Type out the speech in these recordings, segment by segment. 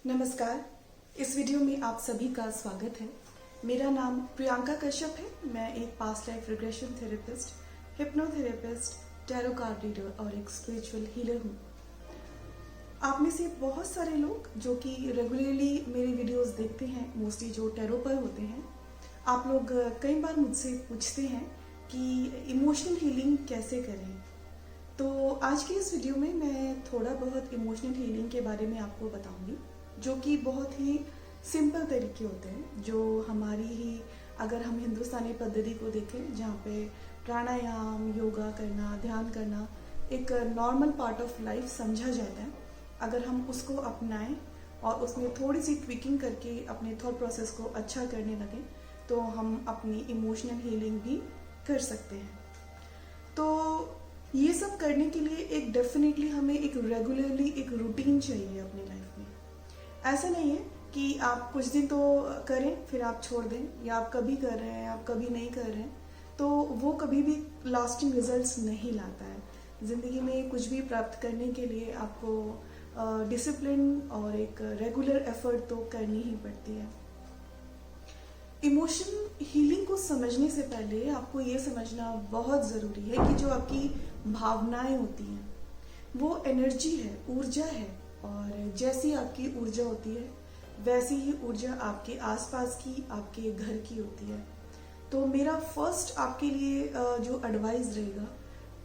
नमस्कार। इस वीडियो में आप सभी का स्वागत है। मेरा नाम प्रियंका कश्यप है। मैं एक past life regression therapist, hypnotherapist, tarot card reader और एक स्पिरिचुअल हीलर हूँ। आप में से बहुत सारे लोग जो कि रेगुलरली मेरी वीडियोस देखते हैं, मोस्टली जो टैरो पर होते हैं, आप लोग कई बार मुझसे पूछते हैं कि इमोशनल हीलिंग कैसे करें। तो आज की इस वीडियो में मैं थोड़ा बहुत इमोशनल हीलिंग के बारे में आपको बताऊंगी, जो कि बहुत ही सिंपल तरीके होते हैं, जो हमारी ही अगर हम हिंदुस्तानी पद्धति को देखें, जहाँ पे प्राणायाम, योगा करना, ध्यान करना एक नॉर्मल पार्ट ऑफ लाइफ समझा जाता है। अगर हम उसको अपनाएं और उसमें थोड़ी सी ट्विकिंग करके अपने थॉट प्रोसेस को अच्छा करने लगें, तो हम अपनी इमोशनल हीलिंग भी कर सकते हैं। तो ये सब करने के लिए एक डेफिनेटली हमें एक रेगुलरली एक रूटीन चाहिए अपनी लाइफ में। ऐसा नहीं है कि आप कुछ दिन तो करें फिर आप छोड़ दें, या आप कभी कर रहे हैं आप कभी नहीं कर रहे हैं, तो वो कभी भी लास्टिंग रिजल्ट्स नहीं लाता है। ज़िंदगी में कुछ भी प्राप्त करने के लिए आपको डिसिप्लिन और एक रेगुलर एफर्ट तो करनी ही पड़ती है। इमोशन हीलिंग को समझने से पहले आपको ये समझना बहुत ज़रूरी है कि जो आपकी भावनाएं होती हैं वो एनर्जी है, ऊर्जा है, और जैसी आपकी ऊर्जा होती है वैसी ही ऊर्जा आपके आसपास की, आपके घर की होती है। तो मेरा फर्स्ट आपके लिए जो एडवाइस रहेगा,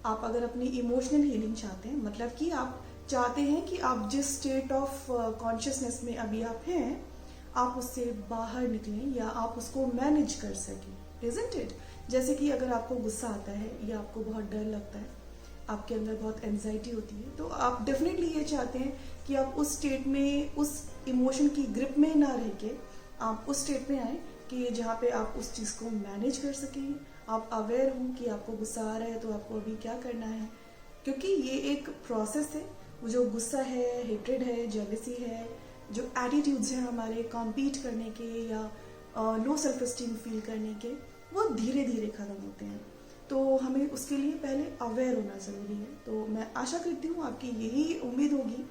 आप अगर अपनी इमोशनल हीलिंग चाहते हैं, मतलब कि आप चाहते हैं कि आप जिस स्टेट ऑफ कॉन्शियसनेस में अभी आप हैं, आप उससे बाहर निकलें या आप उसको मैनेज कर सकें, इज़न्ट इट? जैसे कि अगर आपको गुस्सा आता है या आपको बहुत डर लगता है, आपके अंदर बहुत एंजाइटी होती है, तो आप डेफिनेटली ये चाहते हैं कि आप उस स्टेट में, उस इमोशन की ग्रिप में ना रह के आप उस स्टेट में आए कि जहाँ पे आप उस चीज़ को मैनेज कर सकें। आप अवेयर हों कि आपको गुस्सा आ रहा है तो आपको अभी क्या करना है, क्योंकि ये एक प्रोसेस है। वो जो गुस्सा है, हेट्रेड है, जेलसी है, जो एटीट्यूड्स हैं हमारे कॉम्पीट करने के या लो सेल्फ एस्टीम फील करने के, वो धीरे धीरे ख़त्म होते हैं। तो हमें उसके लिए पहले अवेयर होना ज़रूरी है। तो मैं आशा करती हूँ आपकी यही उम्मीद होगी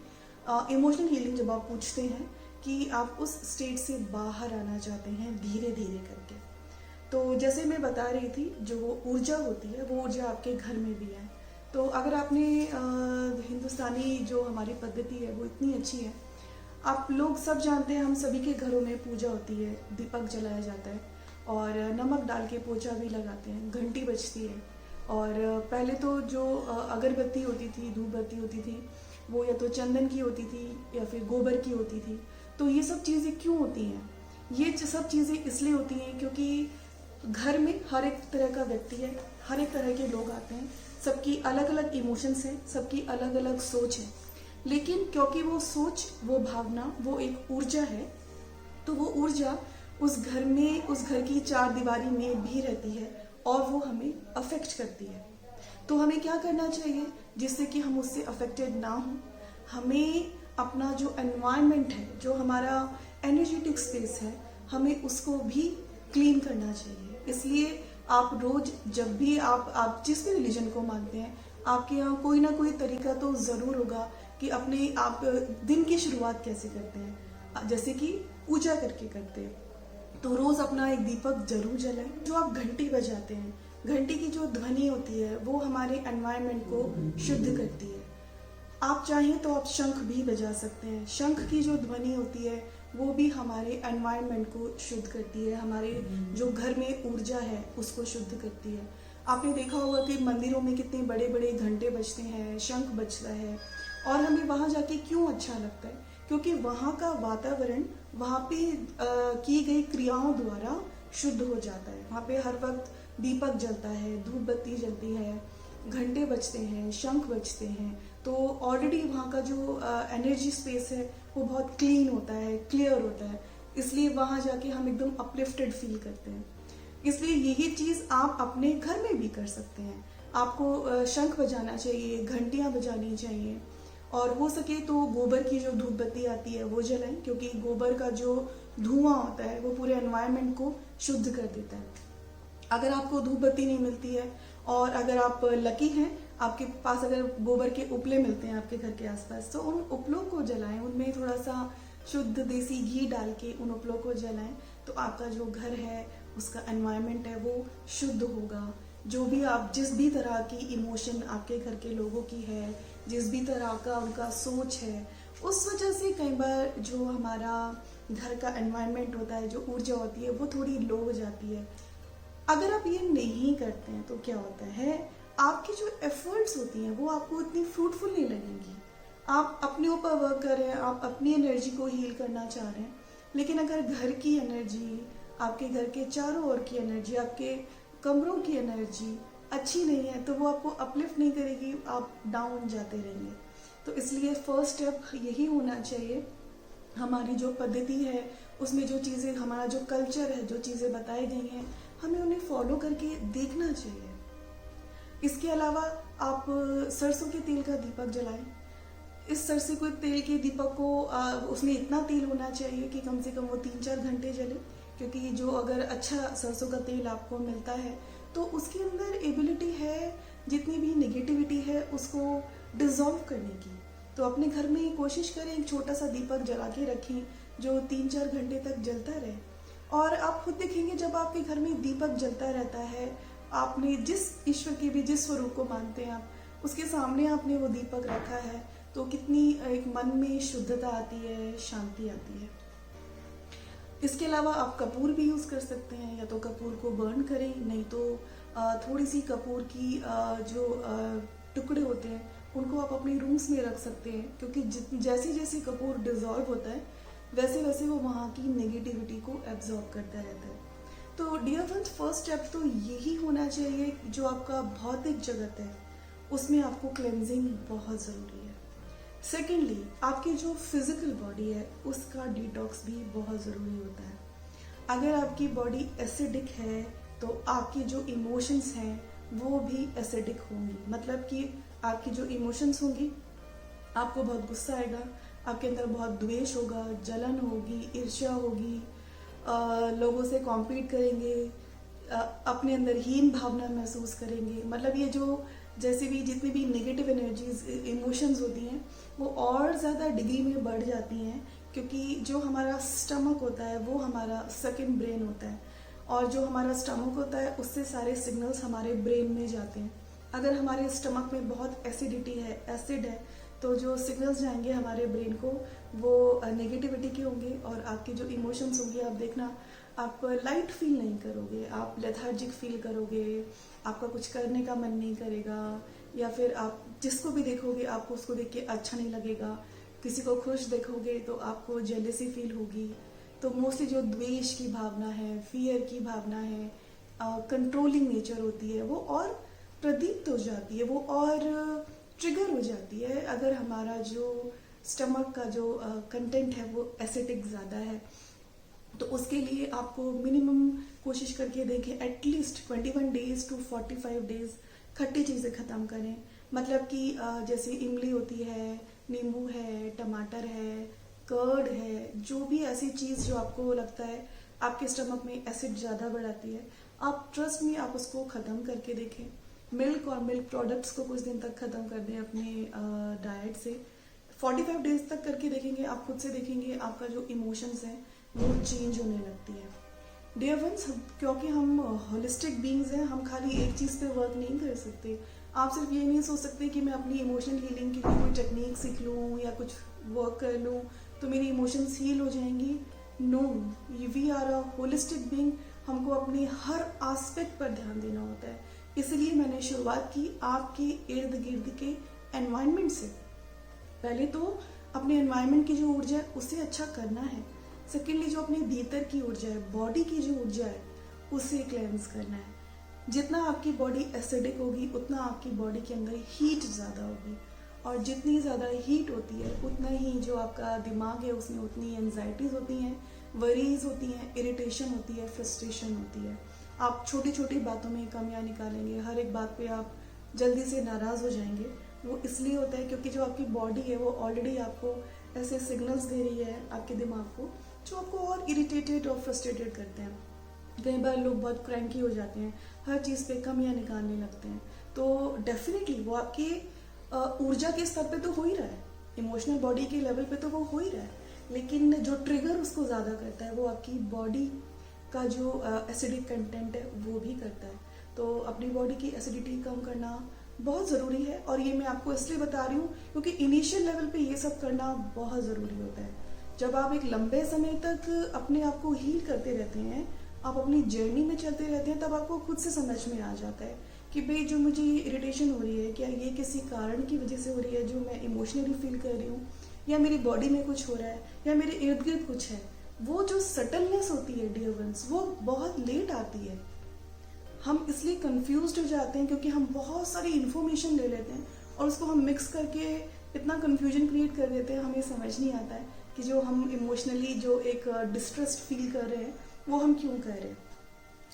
इमोशनल हीलिंग जब आप पूछते हैं कि आप उस स्टेट से बाहर आना चाहते हैं धीरे धीरे करके। तो जैसे मैं बता रही थी, जो वो ऊर्जा होती है वो ऊर्जा आपके घर में भी है। तो अगर आपने हिंदुस्तानी जो हमारी पद्धति है वो इतनी अच्छी है, आप लोग सब जानते हैं, हम सभी के घरों में पूजा होती है, दीपक जलाया जाता है और नमक डाल के पोछा भी लगाते हैं, घंटी बजती है। और पहले तो जो अगरबत्ती होती थी, धूप बत्ती होती थी, वो या तो चंदन की होती थी या फिर गोबर की होती थी। तो ये सब चीज़ें क्यों होती हैं? ये सब चीज़ें इसलिए होती हैं क्योंकि घर में हर एक तरह का व्यक्ति है, हर एक तरह के लोग आते हैं, सबकी अलग अलग इमोशंस हैं, सबकी अलग अलग सोच है। लेकिन क्योंकि वो सोच, वो भावना, वो एक ऊर्जा है, तो वो ऊर्जा उस घर में, उस घर की चार दीवारी में भी रहती है और वो हमें अफेक्ट करती है। तो हमें क्या करना चाहिए जिससे कि हम उससे अफेक्टेड ना हों? हमें अपना जो एनवायरनमेंट है, जो हमारा एनर्जेटिक स्पेस है, हमें उसको भी क्लीन करना चाहिए। इसलिए आप रोज जब भी आप जिस भी रिलीजन को मानते हैं, आपके यहाँ कोई ना कोई तरीका तो ज़रूर होगा कि अपने आप दिन की शुरुआत कैसे करते हैं। जैसे कि पूजा करके करते हैं, तो रोज़ अपना एक दीपक जरूर जलाएं। जो आप घंटी बजाते हैं, घंटी की जो ध्वनि होती है वो हमारे एनवायरनमेंट को शुद्ध करती है। आप चाहें तो आप शंख भी बजा सकते हैं। शंख की जो ध्वनि होती है वो भी हमारे एनवायरनमेंट को शुद्ध करती है, हमारे जो घर में ऊर्जा है उसको शुद्ध करती है। आपने देखा होगा कि मंदिरों में कितने बड़े बड़े घंटे बजते हैं, शंख बजता है, और हमें वहाँ जाके क्यों अच्छा लगता है? क्योंकि वहाँ का वातावरण, वहाँ पे की गई क्रियाओं द्वारा शुद्ध हो जाता है। वहाँ पे हर वक्त दीपक जलता है, धूप बत्ती जलती है, घंटे बजते हैं, शंख बजते हैं, तो ऑलरेडी वहाँ का जो एनर्जी स्पेस है वो बहुत क्लीन होता है, क्लियर होता है। इसलिए वहाँ जाके हम एकदम अपलिफ्टेड फील करते हैं। इसलिए यही चीज़ आप अपने घर में भी कर सकते हैं। आपको शंख बजाना चाहिए, घंटियाँ बजानी चाहिए, और हो सके तो गोबर की जो धूप बत्ती आती है वो जलाएं, क्योंकि गोबर का जो धुआं होता है वो पूरे एनवायरनमेंट को शुद्ध कर देता है। अगर आपको धूप बत्ती नहीं मिलती है, और अगर आप लकी हैं, आपके पास अगर गोबर के उपले मिलते हैं आपके घर के आसपास, तो उन उपलों को जलाएं, उनमें थोड़ा सा शुद्ध देसी घी डाल के उन उपलों को जलाएं तो आपका जो घर है उसका एनवायरनमेंट है वो शुद्ध होगा। जो भी आप जिस भी तरह की इमोशन आपके घर के लोगों की है, जिस भी तरह का उनका सोच है, उस वजह से कई बार जो हमारा घर का एनवायरनमेंट होता है, जो ऊर्जा होती है वो थोड़ी लो हो जाती है। अगर आप ये नहीं करते हैं तो क्या होता है, आपकी जो एफर्ट्स होती हैं वो आपको इतनी फ्रूटफुल नहीं लगेंगी। आप अपने ऊपर वर्क कर रहे हैं, आप अपनी एनर्जी को हील करना चाह रहे हैं, लेकिन अगर घर की एनर्जी, आपके घर के चारों ओर की एनर्जी, आपके कमरों की एनर्जी अच्छी नहीं है तो वो आपको अपलिफ्ट नहीं करेगी, आप डाउन जाते रहेंगे। तो इसलिए फर्स्ट स्टेप यही होना चाहिए, हमारी जो पद्धति है उसमें जो चीज़ें, हमारा जो कल्चर है, जो चीज़ें बताई गई हैं, हमें उन्हें फॉलो करके देखना चाहिए। इसके अलावा आप सरसों के तेल का दीपक जलाएं। इस सरसों के तेल के दीपक को उसमें इतना तेल होना चाहिए कि कम से कम वो 3-4 घंटे जले, क्योंकि जो अगर अच्छा सरसों का तेल आपको मिलता है तो उसके अंदर एबिलिटी है जितनी भी नेगेटिविटी है उसको डिसॉल्व करने की। तो अपने घर में कोशिश करें एक छोटा सा दीपक जला के रखें जो 3-4 घंटे तक जलता रहे, और आप खुद देखेंगे जब आपके घर में दीपक जलता रहता है, आपने जिस ईश्वर के भी जिस स्वरूप को मानते हैं आप, उसके सामने आपने वो दीपक रखा है, तो कितनी एक मन में शुद्धता आती है, शांति आती है। इसके अलावा आप कपूर भी यूज़ कर सकते हैं, या तो कपूर को बर्न करें, नहीं तो थोड़ी सी कपूर की जो टुकड़े होते हैं उनको आप अपने रूम्स में रख सकते हैं, क्योंकि जैसे जैसे कपूर डिजॉल्व होता है वैसे वैसे वो वहाँ की नेगेटिविटी को एब्जॉर्ब करता रहता है। तो डियर फ्रेंड्स, फर्स्ट स्टेप तो यही होना चाहिए, जो आपका भौतिक जगत है उसमें आपको क्लेंजिंग बहुत ज़रूरी है। सेकेंडली, आपकी जो फिजिकल बॉडी है उसका डिटॉक्स भी बहुत ज़रूरी होता है। अगर आपकी बॉडी एसिडिक है तो आपकी जो इमोशंस हैं वो भी एसिडिक होंगी, मतलब कि आपकी जो इमोशंस होंगी, आपको बहुत गुस्सा आएगा, आपके अंदर बहुत द्वेष होगा, जलन होगी, ईर्ष्या होगी, लोगों से कॉम्पीट करेंगे, अपने अंदर हीन भावना महसूस करेंगे। मतलब ये जो जैसे भी जितनी भी नेगेटिव एनर्जीज, इमोशंस होती हैं वो और ज़्यादा डिग्री में बढ़ जाती हैं, क्योंकि जो हमारा स्टमक होता है वो हमारा सेकंड ब्रेन होता है, और जो हमारा स्टमक होता है उससे सारे सिग्नल्स हमारे ब्रेन में जाते हैं। अगर हमारे स्टमक में बहुत एसिडिटी है, एसिड है, तो जो सिग्नल्स जाएंगे हमारे ब्रेन को वो नेगेटिविटी के होंगे, और आपके जो इमोशंस होंगे, आप देखना आप लाइट फील नहीं करोगे, आप लेथार्जिक फील करोगे, आपका कुछ करने का मन नहीं करेगा, या फिर आप जिसको भी देखोगे आपको उसको देख के अच्छा नहीं लगेगा, किसी को खुश देखोगे तो आपको जेलेसी फील होगी। तो मोस्टली जो द्वेष की भावना है, फियर की भावना है, कंट्रोलिंग नेचर होती है, वो और प्रदीप्त हो जाती है, वो और ट्रिगर हो जाती है अगर हमारा जो स्टमक का जो कंटेंट है वो एसिडिक ज़्यादा है। तो उसके लिए आपको मिनिमम कोशिश करके देखें, एटलीस्ट 21 डेज टू 45 डेज खट्टी चीज़ें ख़त्म करें। मतलब कि जैसे इमली होती है, नींबू है, टमाटर है, कर्ड है, जो भी ऐसी चीज़ जो आपको लगता है आपके स्टमक में एसिड ज़्यादा बढ़ाती है, आप ट्रस्ट में आप उसको ख़त्म करके देखें। मिल्क और मिल्क प्रोडक्ट्स को कुछ दिन तक ख़त्म कर दें अपने डाइट से। 45 डेज तक करके देखेंगे, आप खुद से देखेंगे आपका जो इमोशंस हैं वो चेंज होने लगती है। डियर फ्रेंड्स, क्योंकि हम होलिस्टिक बीइंग्स हैं, हम खाली एक चीज़ पे वर्क नहीं कर सकते। आप सिर्फ ये नहीं सोच सकते कि मैं अपनी इमोशनल हीलिंग के लिए कोई टेक्निक सीख लूँ या कुछ वर्क कर लूँ तो मेरी इमोशंस हील हो जाएंगी। No, we are a holistic being, हमको अपने हर एस्पेक्ट पर ध्यान देना होता है। इसलिए मैंने शुरुआत की आपके इर्द गिर्द के एनवायरनमेंट से। पहले तो अपने एनवायरनमेंट की जो ऊर्जा है उसे अच्छा करना है। सेकेंडली, जो अपने भीतर की ऊर्जा है, बॉडी की जो ऊर्जा है, उसे क्लेंस करना है। जितना आपकी बॉडी एसिडिक होगी उतना आपकी बॉडी के अंदर हीट ज़्यादा होगी, और जितनी ज़्यादा हीट होती है उतना ही जो आपका दिमाग है उसमें उतनी एंजाइटीज़ होती हैं, वरीज होती हैं, इरिटेशन होती है, फ्रस्ट्रेशन होती है। आप छोटी छोटी बातों में कमियां निकालेंगे, हर एक बात पे आप जल्दी से नाराज़ हो जाएंगे। वो इसलिए होता है क्योंकि जो आपकी बॉडी है वो ऑलरेडी आपको ऐसे सिग्नल्स दे रही है आपके दिमाग को, जो आपको और इरिटेटेड और फ्रस्ट्रेटेड करते हैं। कई बार लोग बहुत क्रैंकी हो जाते हैं, हर चीज़ पे कमियां निकालने लगते हैं। तो डेफिनेटली वो आपके ऊर्जा के स्तर पे तो हो ही रहा है, इमोशनल बॉडी के लेवल पे तो वो हो ही रहा है, लेकिन जो ट्रिगर उसको ज़्यादा करता है वो आपकी बॉडी का जो एसिडिक कंटेंट है वो भी करता है। तो अपनी बॉडी की एसिडिटी कम करना बहुत ज़रूरी है, और ये मैं आपको इसलिए बता रही हूँ क्योंकि इनिशियल लेवल पे ये सब करना बहुत ज़रूरी होता है। जब आप एक लंबे समय तक अपने आप को हील करते रहते हैं, आप अपनी जर्नी में चलते रहते हैं, तब आपको खुद से समझ में आ जाता है कि भाई जो मुझे इरिटेशन हो रही है, क्या ये किसी कारण की वजह से हो रही है जो मैं इमोशनली फील कर रही हूँ, या मेरी बॉडी में कुछ हो रहा है, या मेरे इर्द गिर्द कुछ है। वो जो सटलनेस होती है डियर वंस, वो बहुत लेट आती है। हम इसलिए कंफ्यूज्ड हो जाते हैं क्योंकि हम बहुत सारी इन्फॉर्मेशन ले लेते हैं और उसको हम मिक्स करके इतना कंफ्यूजन क्रिएट कर देते हैं, हमें समझ नहीं आता है कि जो हम इमोशनली जो एक डिस्ट्रेस्ड फील कर रहे हैं वो हम क्यों कर रहे हैं।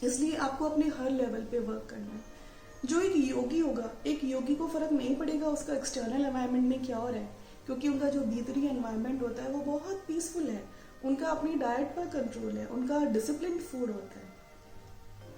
इसलिए आपको अपने हर लेवल पे वर्क करना है। जो एक योगी होगा, एक योगी को फर्क नहीं पड़ेगा उसका एक्सटर्नल एनवायरनमेंट में क्या हो रहा है, क्योंकि उनका जो भीतरी एनवायरनमेंट होता है वो बहुत पीसफुल है। उनका अपनी डाइट पर कंट्रोल है, उनका डिसिप्लिन फूड होता है।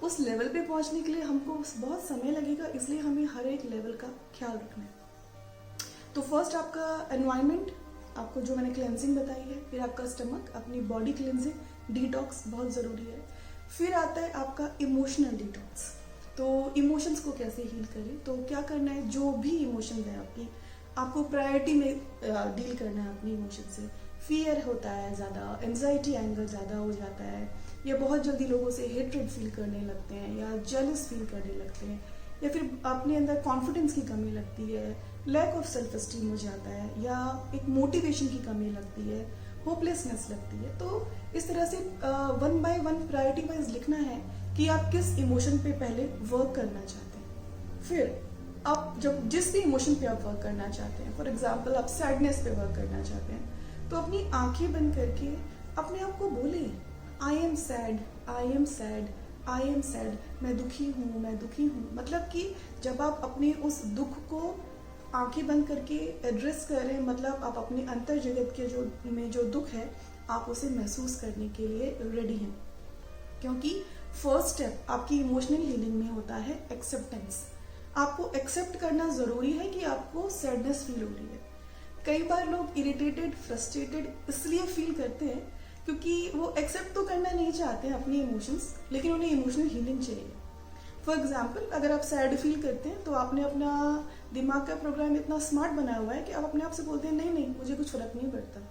उस लेवल पे पहुंचने के लिए हमको बहुत समय लगेगा, इसलिए हमें हर एक लेवल का ख्याल रखना है। तो फर्स्ट आपका एनवायरनमेंट, आपको जो मैंने क्लेंजिंग बताई है, फिर आपका स्टमक, अपनी बॉडी क्लेंजिंग, डिटॉक्स बहुत ज़रूरी है। फिर आता है आपका इमोशनल डिटॉक्स। तो इमोशंस को कैसे हील करें, तो क्या करना है, जो भी इमोशन है आपको प्रायोरिटी में डील करना है अपनी इमोशन से। फियर होता है ज़्यादा, एंजाइटी एंगर ज़्यादा हो जाता है, या बहुत जल्दी लोगों से हेट्रेड फील करने लगते हैं, या जेलस फील करने लगते हैं, या फिर अपने अंदर कॉन्फिडेंस की कमी लगती है, लैक ऑफ सेल्फ एस्टीम हो जाता है, या एक मोटिवेशन की कमी लगती है, होपलेसनेस लगती है। तो इस तरह से one by one priority wise लिखना है कि आप किस इमोशन पे पहले वर्क करना चाहते हैं। फिर आप जब जिस भी इमोशन पे आप वर्क करना चाहते हैं, फॉर एग्जाम्पल आप सैडनेस पे वर्क करना चाहते हैं, तो अपनी आंखें बंद करके अपने आप को बोले, I am sad, I am sad, I am sad, मैं दुखी हूँ, मैं दुखी हूँ। मतलब कि जब आप अपने उस दुख को आंखें बंद करके एड्रेस कर रहे हैं, मतलब आप अपने अंतर जगत के जो दुख है आप उसे महसूस करने के लिए रेडी हैं। क्योंकि फर्स्ट स्टेप आपकी इमोशनल हीलिंग में होता है एक्सेप्टेंस। आपको एक्सेप्ट करना जरूरी है कि आपको सैडनेस फील हो रही है। कई बार लोग इरिटेटेड, फ्रस्ट्रेटेड इसलिए फील करते हैं क्योंकि वो एक्सेप्ट तो करना नहीं चाहते हैं अपनी इमोशंस, लेकिन उन्हें इमोशनल हीलिंग चाहिए। फॉर एग्जाम्पल, अगर आप सैड फील करते हैं तो आपने अपना दिमाग का प्रोग्राम इतना स्मार्ट बनाया हुआ है कि आप अपने आप से बोलते हैं नहीं नहीं मुझे कुछ फर्क नहीं पड़ता।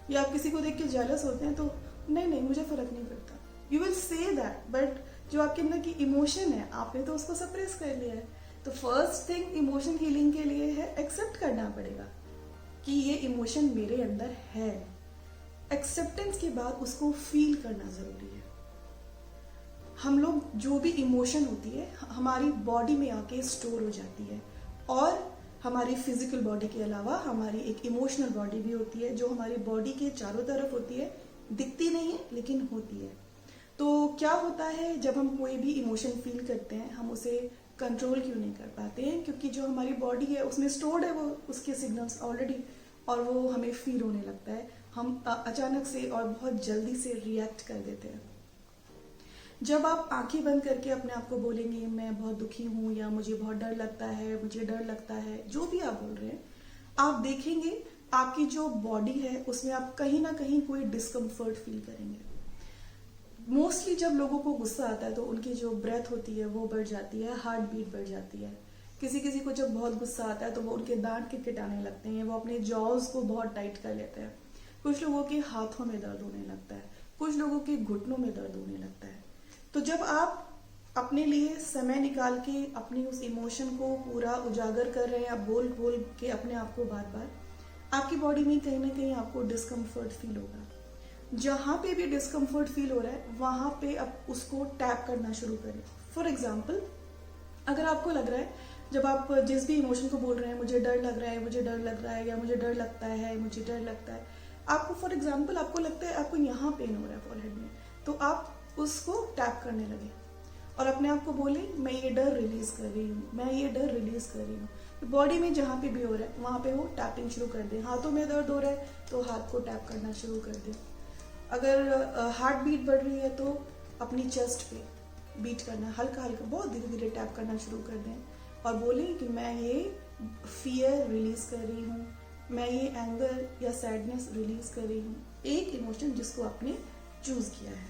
या आप किसी को देख के जेलस होते हैं तो नहीं नहीं मुझे फर्क नहीं पड़ता। You will say that, but जो आपके अंदर की इमोशन है आपने तो उसको सप्रेस कर लिया है। तो फर्स्ट थिंग इमोशन हीलिंग के लिए है एक्सेप्ट करना पड़ेगा कि ये इमोशन मेरे अंदर है। एक्सेप्टेंस के बाद उसको फील करना जरूरी है। हम लोग जो भी इमोशन होती है हमारी बॉडी में आके स्टोर हो जाती है, और हमारी फिजिकल बॉडी के अलावा हमारी एक इमोशनल बॉडी भी होती है जो हमारी बॉडी के चारों तरफ होती है, दिखती नहीं है लेकिन होती है। तो क्या होता है जब हम कोई भी इमोशन फील करते हैं हम उसे कंट्रोल क्यों नहीं कर पाते हैं, क्योंकि जो हमारी बॉडी है उसमें स्टोर्ड है वो उसके सिग्नल्स ऑलरेडी, और वो हमें फील होने लगता है। हम अचानक से और बहुत जल्दी से रिएक्ट कर देते हैं। जब आप आंखें बंद करके अपने आप को बोलेंगे मैं बहुत दुखी हूँ, या मुझे बहुत डर लगता है, मुझे डर लगता है, जो भी आप बोल रहे हैं, आप देखेंगे आपकी जो बॉडी है उसमें आप कहीं ना कहीं कोई डिस्कम्फर्ट फील करेंगे। मोस्टली जब लोगों को गुस्सा आता है तो उनकी जो ब्रेथ होती है वो बढ़ जाती है, हार्ट बीट बढ़ जाती है। किसी किसी को जब बहुत गुस्सा आता है तो वो उनके दांत किटकिटाने लगते हैं, वो अपने जॉज को बहुत टाइट कर लेते हैं। कुछ लोगों के हाथों में दर्द होने लगता है, कुछ लोगों के घुटनों में दर्द होने लगता है। तो जब आप अपने लिए समय निकाल के अपनी उस इमोशन को पूरा उजागर कर रहे हैं, आप बोल बोल के अपने आप को बार बार, आपकी बॉडी में कहीं ना कहीं आपको डिस्कम्फर्ट फील होगा। जहां पे भी डिस्कम्फर्ट फील हो रहा है वहां पे आप उसको टैप करना शुरू करें। फॉर एग्जाम्पल, अगर आपको लग रहा है जब आप जिस भी इमोशन को बोल रहे हैं मुझे डर लग रहा है, मुझे डर लग रहा है, या मुझे डर लगता है, मुझे डर लगता है, आपको फॉर एग्जाम्पल आपको लगता है आपको यहाँ पेन हो रहा है फॉरहेड में, तो आप उसको टैप करने लगे और अपने आप को बोले मैं ये डर रिलीज कर रही हूँ, मैं ये डर रिलीज कर रही हूँ। तो बॉडी में जहाँ पे भी हो रहा है वहां पे वो टैपिंग शुरू कर दे। हाथों में दर्द हो रहा है तो हाथ को टैप करना शुरू कर दे। अगर हार्ट बीट बढ़ रही है तो अपनी चेस्ट पे बीट करना, हल्का हल्का बहुत धीरे धीरे टैप करना शुरू कर दें और बोले कि मैं ये फियर रिलीज कर रही हूँ, मैं ये एंगर या सैडनेस रिलीज कर रही हूँ। एक इमोशन जिसको आपने चूज किया है।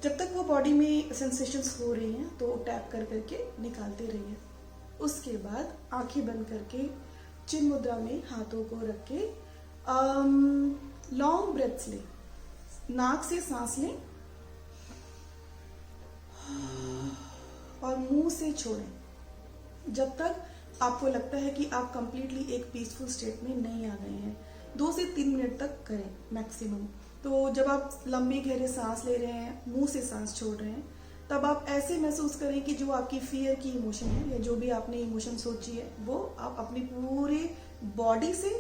जब तक वो बॉडी में सेंसेशंस हो रही हैं तो टैप कर करके निकालते रहिए। उसके बाद आंखें बंद करके चिन मुद्रा में हाथों को रख के लॉन्ग ब्रेथ्स लें, नाक से सांस लें और मुंह से छोड़ें जब तक आपको लगता है कि आप कंप्लीटली एक पीसफुल स्टेट में नहीं आ गए हैं। 2 से 3 मिनट तक करें मैक्सिमम। तो जब आप लंबी गहरे सांस ले रहे हैं, मुंह से सांस छोड़ रहे हैं, तब आप ऐसे महसूस करें कि जो आपकी फियर की इमोशन है या जो भी आपने इमोशन सोची है वो आप अपनी पूरे बॉडी से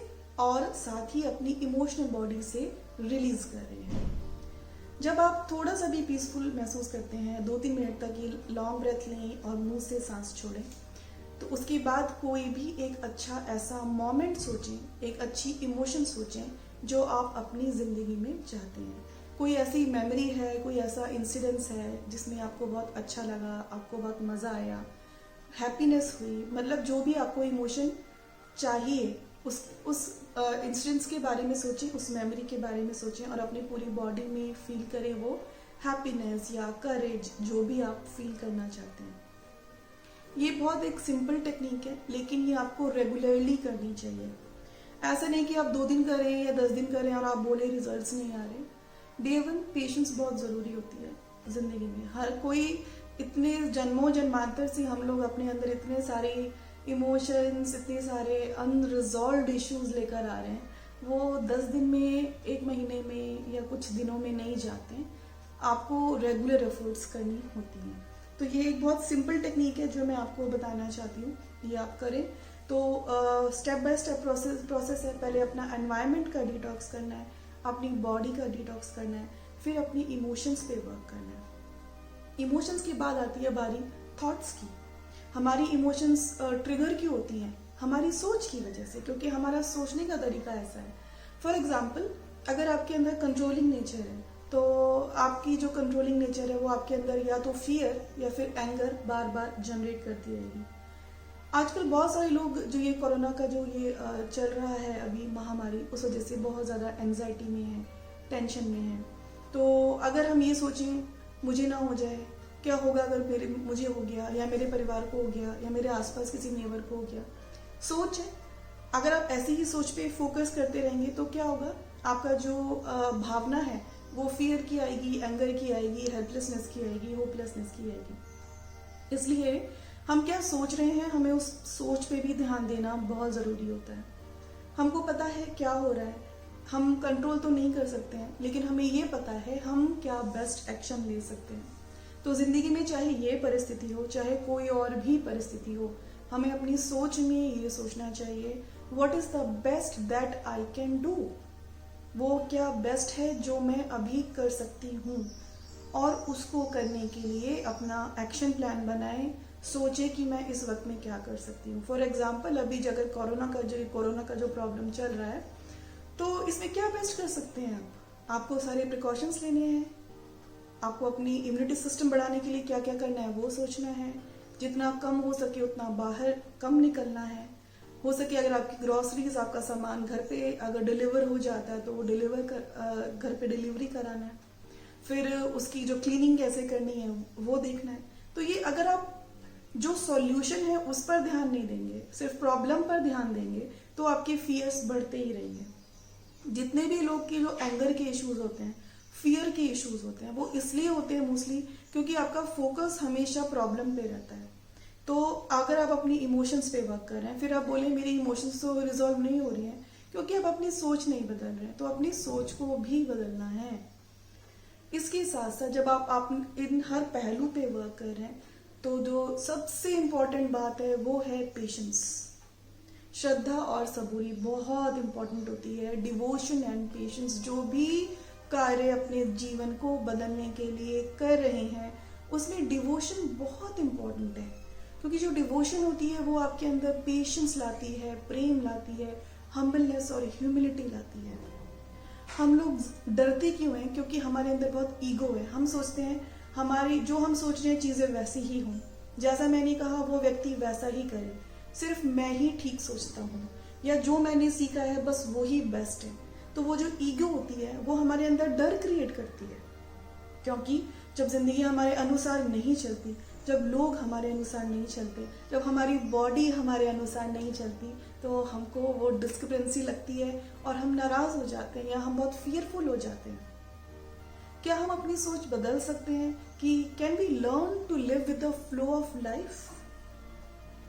और साथ ही अपनी इमोशनल बॉडी से रिलीज कर रहे हैं। जब आप थोड़ा सा भी पीसफुल महसूस करते हैं, 2-3 मिनट तक ये लॉन्ग ब्रेथ लें और मुंह से सांस छोड़ें। तो उसके बाद कोई भी एक अच्छा ऐसा मोमेंट सोचें, एक अच्छी इमोशन सोचें जो आप अपनी जिंदगी में चाहते हैं। कोई ऐसी मेमोरी है, कोई ऐसा इंसिडेंस है जिसमें आपको बहुत अच्छा लगा, आपको बहुत मजा आया, हैप्पीनेस हुई, मतलब जो भी आपको इमोशन चाहिए उस इंसिडेंट्स के बारे में सोचें, उस मेमोरी के बारे में सोचें और अपनी पूरी बॉडी में फील करें वो हैप्पीनेस या करेज, जो भी आप फील करना चाहते हैं। ये बहुत एक सिंपल टेक्निक है, लेकिन ये आपको रेगुलरली करनी चाहिए। ऐसा नहीं कि आप 2 दिन करें या 10 दिन करें और आप बोले रिजल्ट्स नहीं आ रहे। डे 1 पेशेंस बहुत ज़रूरी होती है ज़िंदगी में। हर कोई इतने जन्मों जन्मांतर से हम लोग अपने अंदर इतने सारे इमोशंस, इतने सारे अनरिजॉल्व्ड इश्यूज लेकर आ रहे हैं, वो 10 दिन में, 1 महीने में या कुछ दिनों में नहीं जाते हैं। आपको रेगुलर एफर्ट्स करनी होती हैं। तो ये एक बहुत सिंपल टेक्निक है जो मैं आपको बताना चाहती हूँ, ये आप करें। तो स्टेप बाय स्टेप प्रोसेस है। पहले अपना एनवायरनमेंट का डिटॉक्स करना है, अपनी बॉडी का डिटॉक्स करना है, फिर अपनी इमोशंस पे वर्क करना है। इमोशंस के बाद आती है बारी थॉट्स की। हमारी इमोशंस ट्रिगर क्यों होती हैं? हमारी सोच की वजह से, क्योंकि हमारा सोचने का तरीका ऐसा है। फॉर एग्जाम्पल, अगर आपके अंदर कंट्रोलिंग नेचर है तो आपकी जो कंट्रोलिंग नेचर है वो आपके अंदर या तो फियर या फिर एंगर बार बार जनरेट करती रहेगी। आजकल बहुत सारे लोग जो ये कोरोना का जो ये चल रहा है अभी महामारी, उस वजह से बहुत ज़्यादा एंजाइटी में है, टेंशन में है। तो अगर हम ये सोचें मुझे ना हो जाए, क्या होगा अगर मुझे हो गया या मेरे परिवार को हो गया या मेरे आसपास किसी नेबर को हो गया, सोच है। अगर आप ऐसी ही सोच पे फोकस करते रहेंगे तो क्या होगा, आपका जो भावना है वो फियर की आएगी, एंगर की आएगी, हेल्पलेसनेस की आएगी, होपलेसनेस की आएगी। इसलिए हम क्या सोच रहे हैं, हमें उस सोच पे भी ध्यान देना बहुत ज़रूरी होता है। हमको पता है क्या हो रहा है, हम कंट्रोल तो नहीं कर सकते हैं, लेकिन हमें ये पता है हम क्या बेस्ट एक्शन ले सकते हैं। तो ज़िंदगी में चाहे ये परिस्थिति हो, चाहे कोई और भी परिस्थिति हो, हमें अपनी सोच में ये सोचना चाहिए, what is the best that I can do. वो क्या बेस्ट है जो मैं अभी कर सकती हूँ, और उसको करने के लिए अपना एक्शन प्लान बनाएं। सोचे कि मैं इस वक्त में क्या कर सकती हूँ। फॉर एग्जाम्पल, अभी अगर कोरोना का जो प्रॉब्लम चल रहा है, तो इसमें क्या बेस्ट कर सकते हैं आपको सारे प्रिकॉशंस लेने हैं, आपको अपनी इम्यूनिटी सिस्टम बढ़ाने के लिए क्या क्या करना है वो सोचना है, जितना कम हो सके उतना बाहर कम निकलना है। हो सके अगर आपकी ग्रॉसरीज, आपका सामान घर पे अगर डिलीवर हो जाता है तो वो घर पे डिलीवरी कराना है, फिर उसकी जो क्लीनिंग कैसे करनी है वो देखना है। तो ये अगर आप जो सॉल्यूशन है उस पर ध्यान नहीं देंगे, सिर्फ प्रॉब्लम पर ध्यान देंगे, तो आपके फियर्स बढ़ते ही रहेंगे। जितने भी लोग के जो एंगर के इश्यूज होते हैं, फियर के इश्यूज होते हैं, वो इसलिए होते हैं मोस्टली क्योंकि आपका फोकस हमेशा प्रॉब्लम पे रहता है। तो अगर आप अपनी इमोशंस पे वर्क कर रहे हैं, फिर आप बोले मेरी इमोशंस तो रिजॉल्व नहीं हो रही हैं, क्योंकि आप अपनी सोच नहीं बदल रहे हैं। तो अपनी सोच को भी बदलना है। इसके साथ साथ जब आप इन हर पहलू पे वर्क कर रहे हैं, तो जो सबसे इम्पोर्टेंट बात है वो है पेशेंस। श्रद्धा और सबूरी बहुत इंपॉर्टेंट होती है। डिवोशन एंड पेशेंस, जो भी कार्य अपने जीवन को बदलने के लिए कर रहे हैं, उसमें डिवोशन बहुत इंपॉर्टेंट है। क्योंकि जो डिवोशन होती है वो आपके अंदर पेशेंस लाती है, प्रेम लाती है, हम्बलनेस और ह्यूमिलिटी लाती है। हम लोग डरते क्यों हैं? क्योंकि हमारे अंदर बहुत ईगो है। हम सोचते हैं हमारी जो हम सोच रहे हैं चीज़ें वैसी ही हों, जैसा मैंने कहा वो व्यक्ति वैसा ही करे, सिर्फ मैं ही ठीक सोचता हूँ, या जो मैंने सीखा है बस वो ही बेस्ट है। तो वो जो ईगो होती है वो हमारे अंदर डर क्रिएट करती है, क्योंकि जब जिंदगी हमारे अनुसार नहीं चलती, जब लोग हमारे अनुसार नहीं चलते, जब हमारी बॉडी हमारे अनुसार नहीं चलती, तो हमको वो डिस्क्रिपेंसी लगती है और हम नाराज हो जाते हैं या हम बहुत फियरफुल हो जाते हैं। क्या हम अपनी सोच बदल सकते हैं कि can we learn to live with the flow of life?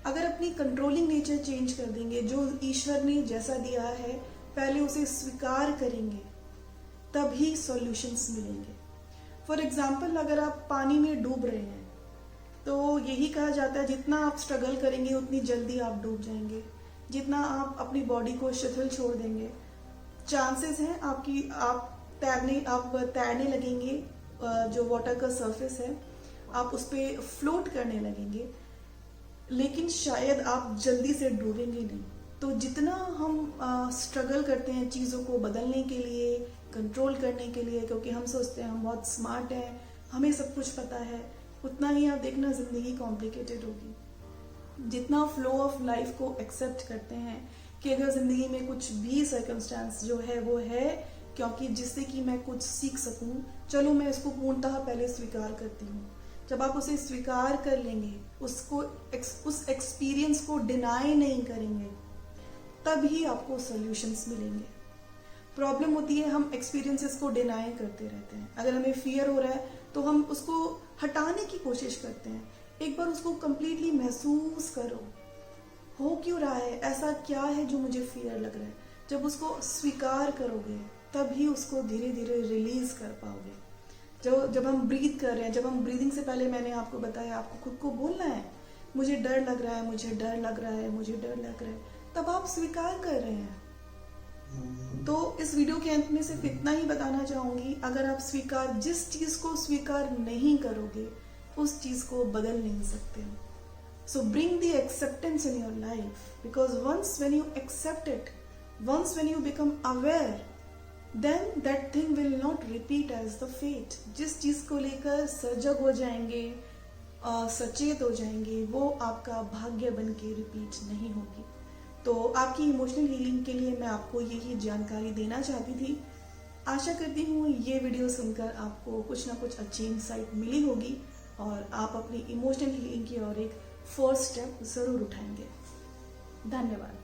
अगर अपनी कंट्रोलिंग नेचर चेंज कर देंगे, जो ईश्वर ने जैसा दिया है पहले उसे स्वीकार करेंगे, तभी सॉल्यूशंस मिलेंगे। फॉर एग्जाम्पल, अगर आप पानी में डूब रहे हैं तो यही कहा जाता है जितना आप स्ट्रगल करेंगे उतनी जल्दी आप डूब जाएंगे। जितना आप अपनी बॉडी को शिथिल छोड़ देंगे, चांसेस हैं आप तैरने लगेंगे, जो वाटर का सरफेस है आप उस पर फ्लोट करने लगेंगे, लेकिन शायद आप जल्दी से डूबेंगे नहीं। तो जितना हम स्ट्रगल करते हैं चीज़ों को बदलने के लिए, कंट्रोल करने के लिए, क्योंकि हम सोचते हैं हम बहुत स्मार्ट हैं, हमें सब कुछ पता है, उतना ही आप देखना ज़िंदगी कॉम्प्लिकेटेड होगी। जितना फ्लो ऑफ लाइफ को एक्सेप्ट करते हैं कि अगर ज़िंदगी में कुछ भी सर्कमस्टांस जो है वो है क्योंकि जिससे कि मैं कुछ सीख सकूं, चलो मैं इसको पूर्णतः पहले स्वीकार करती हूँ। जब आप उसे स्वीकार कर लेंगे, उस एक्सपीरियंस को डिनाई नहीं करेंगे, तभी आपको सॉल्यूशंस मिलेंगे। प्रॉब्लम होती है हम एक्सपीरियंसेस को डिनाई करते रहते हैं। अगर हमें फियर हो रहा है तो हम उसको हटाने की कोशिश करते हैं। एक बार उसको कंप्लीटली महसूस करो, हो क्यों रहा है, ऐसा क्या है जो मुझे फियर लग रहा है। जब उसको स्वीकार करोगे तभी उसको धीरे धीरे रिलीज कर पाओगे। जब हम ब्रीथ कर रहे हैं, जब हम ब्रीदिंग से पहले मैंने आपको बताया आपको खुद को बोलना है मुझे डर लग रहा है, मुझे डर लग रहा है, मुझे डर लग रहा है, तब आप स्वीकार कर रहे हैं। तो इस वीडियो के अंत में सिर्फ इतना ही बताना चाहूंगी, अगर आप जिस चीज को स्वीकार नहीं करोगे उस चीज को बदल नहीं सकते। So bring the acceptance in your life, because once when you accept it, once when you become aware, then that thing will not repeat as the fate. जिस चीज को लेकर सजग हो जाएंगे, सचेत हो जाएंगे, वो आपका भाग्य बन के रिपीट नहीं होगी। तो आपकी इमोशनल हीलिंग के लिए मैं आपको यही जानकारी देना चाहती थी। आशा करती हूँ ये वीडियो सुनकर आपको कुछ ना कुछ अच्छी इंसाइट मिली होगी और आप अपनी इमोशनल हीलिंग की ओर एक फर्स्ट स्टेप जरूर उठाएंगे। धन्यवाद।